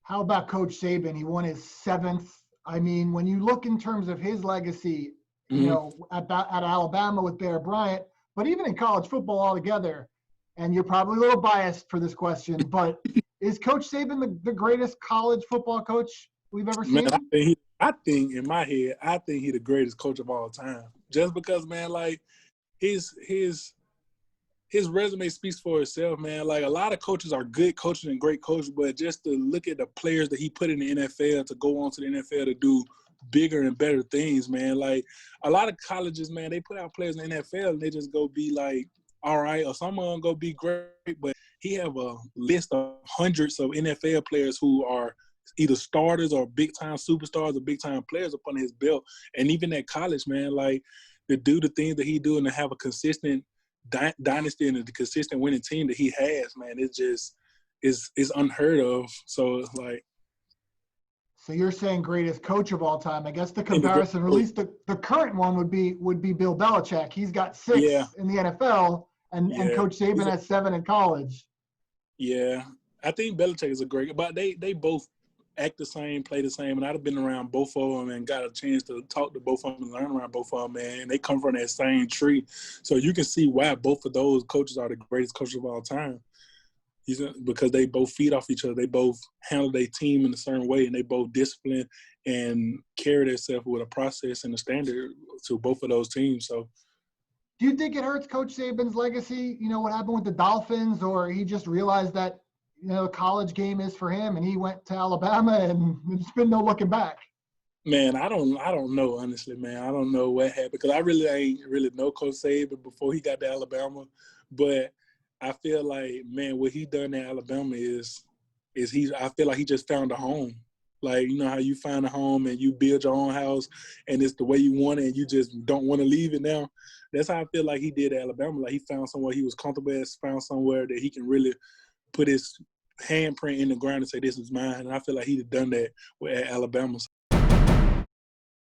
How about Coach Saban? He won his 7th. I mean, when you look in terms of his legacy, at Alabama with Bear Bryant, but even in college football altogether, and you're probably a little biased for this question, but is Coach Saban the greatest college football coach we've ever seen? Man, I think in my head, I think he's the greatest coach of all time. Just because, man, like his resume speaks for itself, man. Like a lot of coaches are good coaches and great coaches, but just to look at the players that he put in the NFL to go on to the NFL to do bigger and better things, man. Like a lot of colleges, man, they put out players in the NFL and they just go be like, all right, or some of them go be great, but he have a list of hundreds of NFL players who are either starters or big-time superstars or big-time players upon his belt. And even at college, man, like to do the things that he do and to have a consistent dynasty and a consistent winning team that he has, man, it just is unheard of. So it's like, so you're saying greatest coach of all time. I guess the comparison, or at least the current one, would be Bill Belichick. He's got 6 in the NFL, and Coach Saban has 7 in college. Yeah, I think Belichick is a great, but they both act the same, play the same, and I've been around both of them and got a chance to talk to both of them and learn around both of them, man. And they come from that same tree, so you can see why both of those coaches are the greatest coaches of all time. Because they both feed off each other. They both handle their team in a certain way, and they both discipline and carry themselves with a process and a standard to both of those teams. So, do you think it hurts Coach Saban's legacy? You know, what happened with the Dolphins, or he just realized that, you know, the college game is for him, and he went to Alabama, and there's been no looking back? Man, I don't know, honestly, man. I don't know what happened, because I really ain't really know Coach Saban before he got to Alabama, but I feel like, man, what he done at Alabama is I feel like he just found a home. Like, you know how you find a home and you build your own house and it's the way you want it and you just don't want to leave it now. That's how I feel like he did at Alabama. Like he found somewhere he was comfortable at, found somewhere that he can really put his handprint in the ground and say, this is mine. And I feel like he'd have done that at Alabama.